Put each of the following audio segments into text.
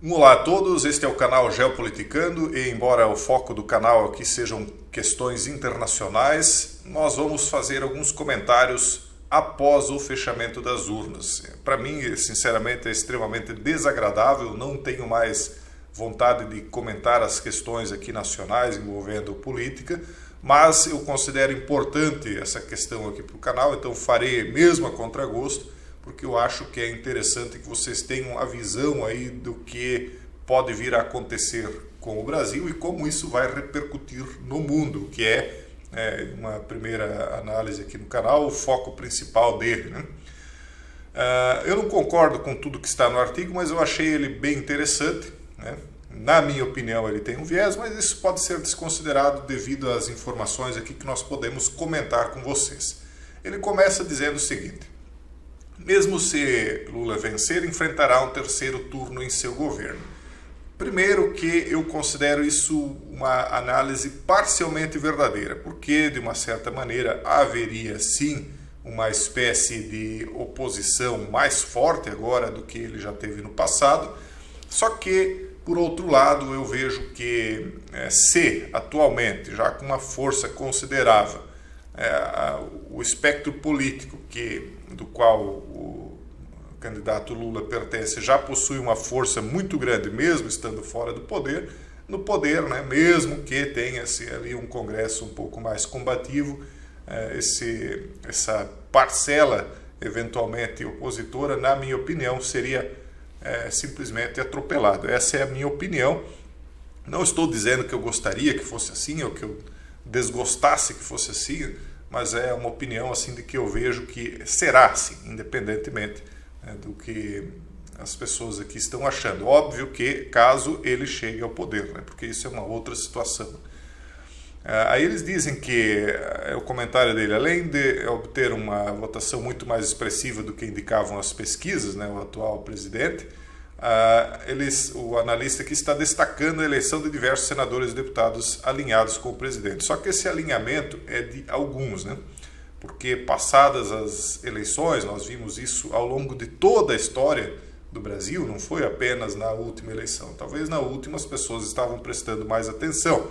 Olá a todos, este é o canal Geopoliticando e embora o foco do canal aqui sejam questões internacionais, nós vamos fazer alguns comentários após o fechamento das urnas. Para mim, sinceramente, é extremamente desagradável, não tenho mais vontade de comentar as questões aqui nacionais envolvendo política, mas eu considero importante essa questão aqui para o canal, então farei mesmo a contragosto, porque eu acho que é interessante que vocês tenham a visão aí do que pode vir a acontecer com o Brasil e como isso vai repercutir no mundo, que é uma primeira análise aqui no canal, o foco principal dele, né? Eu não concordo com tudo que está no artigo, mas eu achei ele bem interessante, né? Na minha opinião ele tem um viés, mas isso pode ser desconsiderado devido às informações aqui que nós podemos comentar com vocês. Ele começa dizendo o seguinte: mesmo se Lula vencer, enfrentará um terceiro turno em seu governo. Primeiro que eu considero isso uma análise parcialmente verdadeira, porque de uma certa maneira haveria sim uma espécie de oposição mais forte agora do que ele já teve no passado, só que por outro lado eu vejo que se atualmente, já com uma força considerável, o espectro político do qual o candidato Lula pertence já possui uma força muito grande, mesmo estando fora do poder, no poder, né, mesmo que tenha-se ali um Congresso um pouco mais combativo, essa parcela eventualmente opositora, na minha opinião, seria simplesmente atropelado. Essa é a minha opinião. Não estou dizendo que eu gostaria que fosse assim, ou que eu desgostasse que fosse assim, mas é uma opinião assim de que eu vejo que será assim, independentemente do que as pessoas aqui estão achando. Óbvio que caso ele chegue ao poder, né, porque isso é uma outra situação. Aí eles dizem que o comentário dele, além de obter uma votação muito mais expressiva do que indicavam as pesquisas, né, o atual presidente, o analista aqui está destacando a eleição de diversos senadores e deputados alinhados com o presidente. Só que esse alinhamento é de alguns, né? Porque passadas as eleições, nós vimos isso ao longo de toda a história do Brasil, não foi apenas na última eleição. Talvez na última as pessoas estavam prestando mais atenção,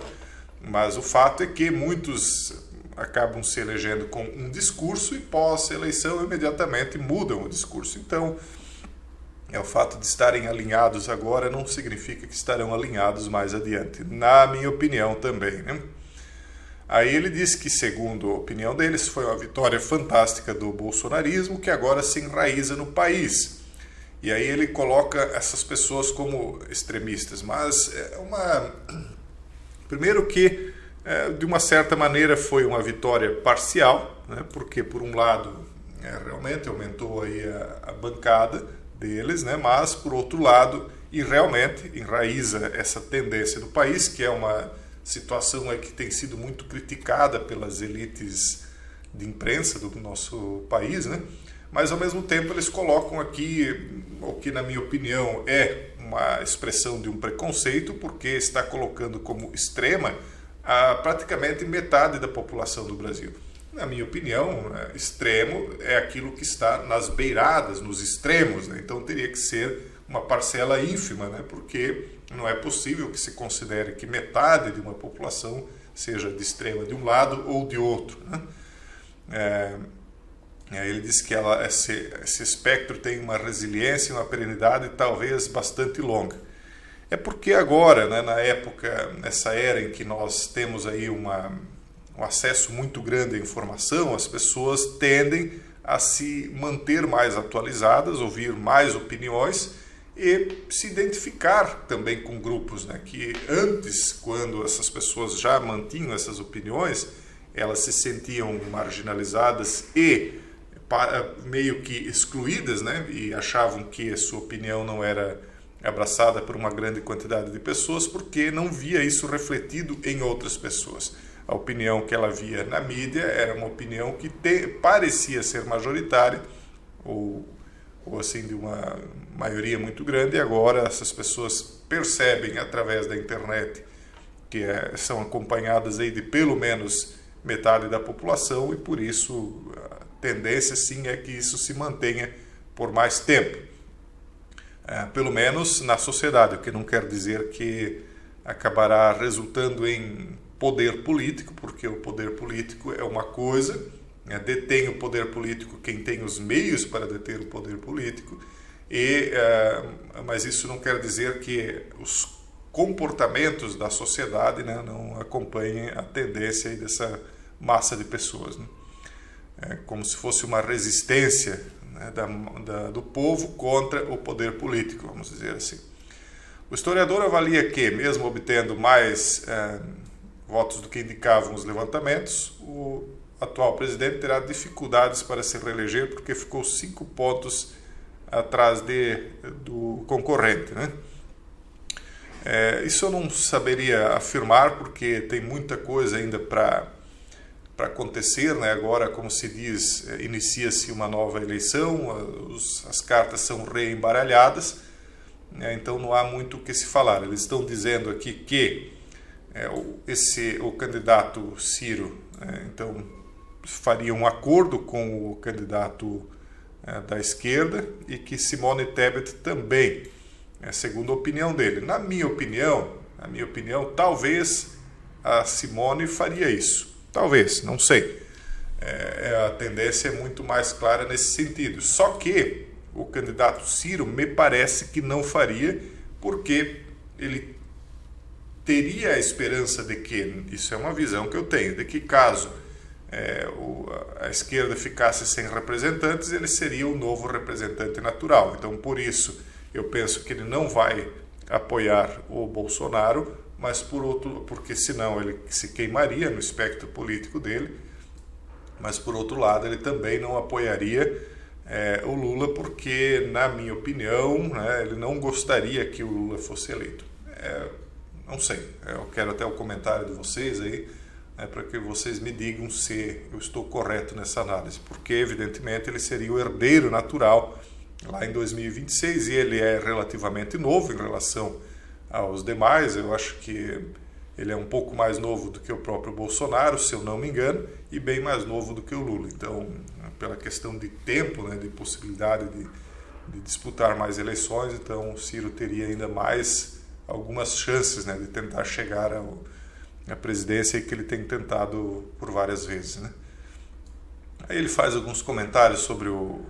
mas o fato é que muitos acabam se elegendo com um discurso e pós-eleição imediatamente mudam o discurso. Então, o fato de estarem alinhados agora não significa que estarão alinhados mais adiante, na minha opinião também, né? Aí ele diz que, segundo a opinião deles, foi uma vitória fantástica do bolsonarismo que agora se enraiza no país. E aí ele coloca essas pessoas como extremistas, mas primeiro que, de uma certa maneira, foi uma vitória parcial, né? Porque, por um lado, realmente aumentou aí a bancada deles, né? Mas, por outro lado, e realmente enraiza essa tendência do país, que é uma situação aí que tem sido muito criticada pelas elites de imprensa do nosso país, né? Mas, ao mesmo tempo, eles colocam aqui o que, na minha opinião, é uma expressão de um preconceito, porque está colocando como extrema praticamente metade da população do Brasil. Na minha opinião, extremo é aquilo que está nas beiradas, nos extremos, né? Então teria que ser uma parcela ínfima, né? Porque não é possível que se considere que metade de uma população seja de extrema de um lado ou de outro, né? Ele diz que esse espectro tem uma resiliência e uma perenidade talvez bastante longa. É porque agora, né, nessa era em que nós temos aí um acesso muito grande à informação, as pessoas tendem a se manter mais atualizadas, ouvir mais opiniões e se identificar também com grupos, né, que antes, quando essas pessoas já mantinham essas opiniões, elas se sentiam marginalizadas e meio que excluídas, né, e achavam que a sua opinião não era abraçada por uma grande quantidade de pessoas porque não via isso refletido em outras pessoas. A opinião que ela via na mídia era uma opinião que parecia ser majoritária ou assim de uma maioria muito grande, e agora essas pessoas percebem através da internet que são acompanhadas aí de pelo menos metade da população e por isso a tendência sim é que isso se mantenha por mais tempo. pelo menos na sociedade, o que não quer dizer que acabará resultando em poder político, porque o poder político é uma coisa, detém o poder político quem tem os meios para deter o poder político, mas isso não quer dizer que os comportamentos da sociedade, né, não acompanhem a tendência aí dessa massa de pessoas, né? É como se fosse uma resistência, né, do povo contra o poder político, vamos dizer assim. O historiador avalia que, mesmo obtendo mais votos do que indicavam os levantamentos, o atual presidente terá dificuldades para se reeleger porque ficou 5 pontos atrás do concorrente, né? Isso eu não saberia afirmar porque tem muita coisa ainda para acontecer, né? Agora, como se diz, inicia-se uma nova eleição, as cartas são reembaralhadas, né? Então não há muito o que se falar. Eles estão dizendo aqui que o candidato Ciro então faria um acordo com o candidato da esquerda e que Simone Tebet também, segundo a opinião dele. Na minha opinião, talvez a Simone faria isso. Talvez, não sei. A tendência é muito mais clara nesse sentido. Só que o candidato Ciro me parece que não faria, porque ele teria a esperança de que, isso é uma visão que eu tenho, de que caso a esquerda ficasse sem representantes, ele seria o novo representante natural. Então, por isso, eu penso que ele não vai apoiar o Bolsonaro, mas porque senão ele se queimaria no espectro político dele, mas por outro lado ele também não apoiaria o Lula, porque, na minha opinião, né, ele não gostaria que o Lula fosse eleito. Não sei, eu quero até o comentário de vocês aí, para que vocês me digam se eu estou correto nessa análise, porque evidentemente ele seria o herdeiro natural lá em 2026 e ele é relativamente novo em relação aos demais. Eu acho que ele é um pouco mais novo do que o próprio Bolsonaro, se eu não me engano, e bem mais novo do que o Lula. Então, pela questão de tempo, né, de possibilidade de disputar mais eleições, então o Ciro teria ainda mais algumas chances, né, de tentar chegar à presidência que ele tem tentado por várias vezes, né? Aí ele faz alguns comentários sobre o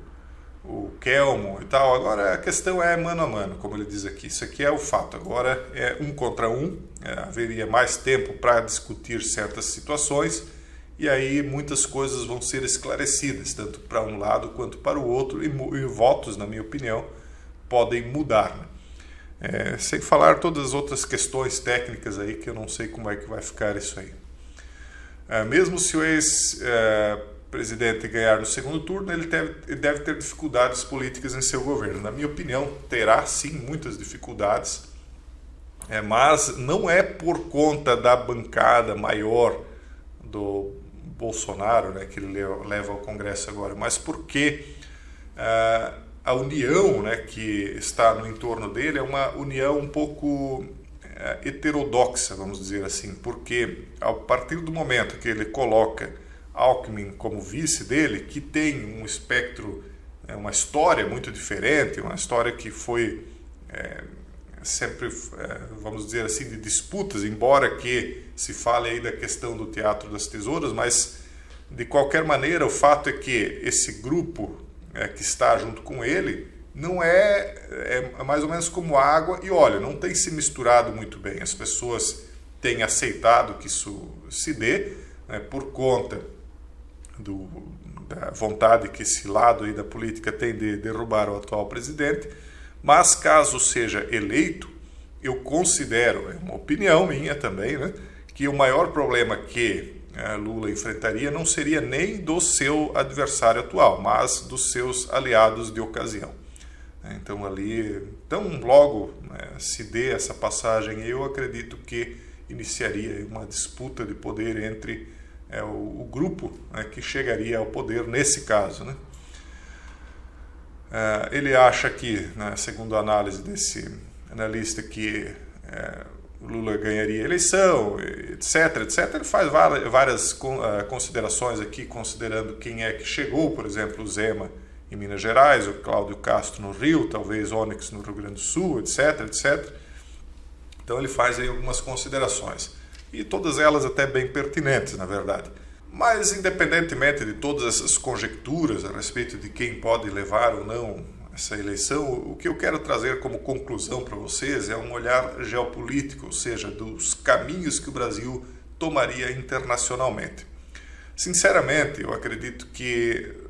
Kelmo e tal. Agora a questão é mano a mano, como ele diz aqui. Isso aqui é o fato. Agora é 1 contra 1. Haveria mais tempo para discutir certas situações e aí muitas coisas vão ser esclarecidas, tanto para um lado quanto para o outro, e votos, na minha opinião, podem mudar, né? Sem falar todas as outras questões técnicas aí, que eu não sei como é que vai ficar isso aí. Mesmo se o ex-presidente ganhar no segundo turno, ele deve ter dificuldades políticas em seu governo. Na minha opinião, terá sim muitas dificuldades, mas não é por conta da bancada maior do Bolsonaro, né, que ele leva ao Congresso agora, mas porque a união, né, que está no entorno dele é uma união um pouco heterodoxa, vamos dizer assim, porque a partir do momento que ele coloca Alckmin como vice dele, que tem um espectro, uma história muito diferente, uma história que foi sempre, vamos dizer assim, de disputas, embora que se fale aí da questão do Teatro das Tesouras, mas de qualquer maneira o fato é que esse grupo que está junto com ele não é mais ou menos como água e óleo, não tem se misturado muito bem. As pessoas têm aceitado que isso se dê, né, por conta da vontade que esse lado aí da política tem de derrubar o atual presidente, mas caso seja eleito, eu considero, é uma opinião minha também, né, que o maior problema que Lula enfrentaria não seria nem do seu adversário atual, mas dos seus aliados de ocasião. Então logo se dê essa passagem, eu acredito que iniciaria uma disputa de poder entre o grupo que chegaria ao poder nesse caso, né? Ele acha que, segundo a análise desse analista, que Lula ganharia a eleição, etc, etc. Ele faz várias considerações aqui, considerando quem é que chegou, por exemplo, o Zema em Minas Gerais, o Cláudio Castro no Rio, talvez Onyx no Rio Grande do Sul, etc, etc. Então ele faz aí algumas considerações, e todas elas até bem pertinentes, na verdade. Mas, independentemente de todas essas conjecturas a respeito de quem pode levar ou não essa eleição, o que eu quero trazer como conclusão para vocês é um olhar geopolítico, ou seja, dos caminhos que o Brasil tomaria internacionalmente. Sinceramente, eu acredito que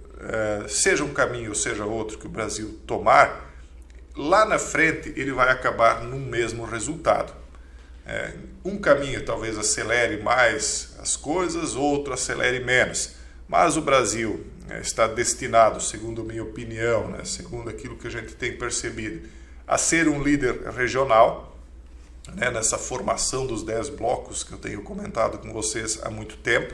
seja um caminho ou seja outro que o Brasil tomar, lá na frente ele vai acabar no mesmo resultado. Um caminho talvez acelere mais as coisas, outro acelere menos. Mas o Brasil está destinado, segundo a minha opinião, segundo aquilo que a gente tem percebido, a ser um líder regional, nessa formação dos 10 blocos que eu tenho comentado com vocês há muito tempo.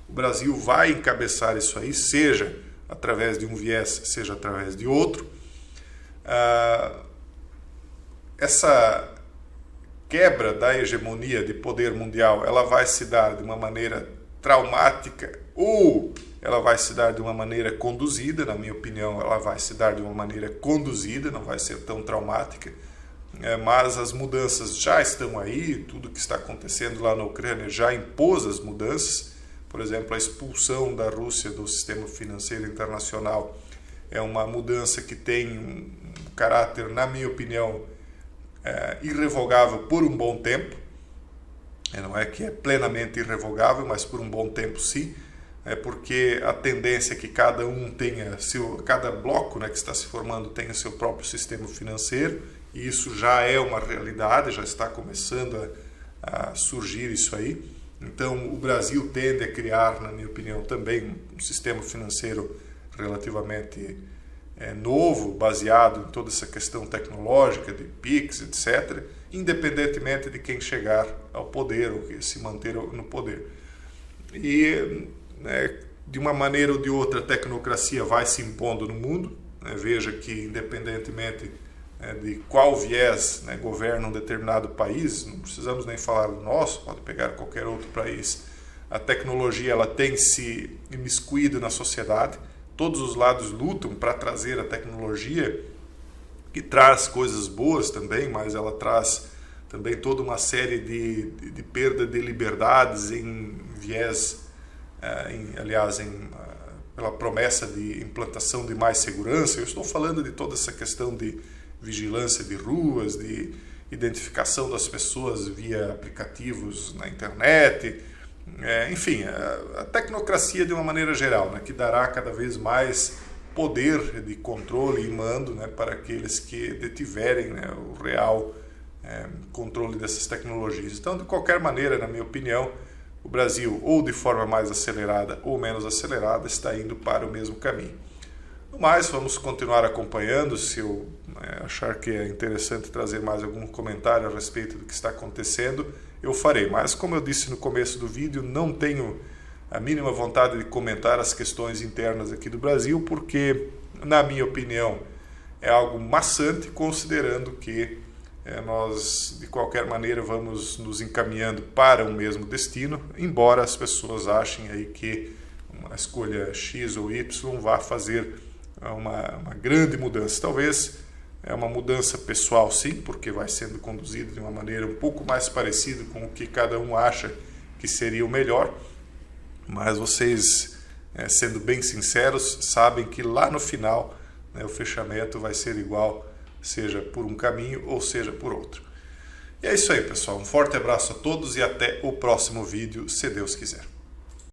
O Brasil vai encabeçar isso aí, seja através de um viés, seja através de outro. Essa quebra da hegemonia de poder mundial, ela vai se dar de uma maneira traumática ou ela vai se dar de uma maneira conduzida. Na minha opinião, ela vai se dar de uma maneira conduzida, não vai ser tão traumática, mas as mudanças já estão aí, tudo que está acontecendo lá na Ucrânia já impôs as mudanças. Por exemplo, a expulsão da Rússia do sistema financeiro internacional é uma mudança que tem um caráter, na minha opinião, irrevogável por um bom tempo. Não é que é plenamente irrevogável, mas por um bom tempo sim, porque a tendência é que cada um tenha cada bloco, que está se formando tenha seu próprio sistema financeiro, e isso já é uma realidade, já está começando a surgir isso aí. Então o Brasil tende a criar, na minha opinião, também um sistema financeiro relativamente novo, baseado em toda essa questão tecnológica de PIX, etc., independentemente de quem chegar ao poder ou se manter no poder. E de uma maneira ou de outra a tecnocracia vai se impondo no mundo. Veja que independentemente de qual viés governa um determinado país, não precisamos nem falar do nosso, pode pegar qualquer outro país, a tecnologia ela tem se imiscuído na sociedade. Todos os lados lutam para trazer a tecnologia, que traz coisas boas também, mas ela traz também toda uma série de perda de liberdades em viés, pela promessa de implantação de mais segurança. Eu estou falando de toda essa questão de vigilância de ruas, de identificação das pessoas via aplicativos na internet, enfim, a tecnocracia de uma maneira geral, que dará cada vez mais poder de controle e mando para aqueles que detiverem o real controle dessas tecnologias. Então, de qualquer maneira, na minha opinião, o Brasil, ou de forma mais acelerada ou menos acelerada, está indo para o mesmo caminho. No mais, vamos continuar acompanhando. Se eu achar que é interessante trazer mais algum comentário a respeito do que está acontecendo, eu farei. Mas, como eu disse no começo do vídeo, não tenho a mínima vontade de comentar as questões internas aqui do Brasil, porque, na minha opinião, é algo maçante, considerando que nós, de qualquer maneira, vamos nos encaminhando para o mesmo destino, embora as pessoas achem aí que uma escolha X ou Y vá fazer uma grande mudança. Talvez uma mudança pessoal, sim, porque vai sendo conduzido de uma maneira um pouco mais parecida com o que cada um acha que seria o melhor, mas vocês, sendo bem sinceros, sabem que lá no final o fechamento vai ser igual, seja por um caminho ou seja por outro. E é isso aí, pessoal. Um forte abraço a todos e até o próximo vídeo, se Deus quiser.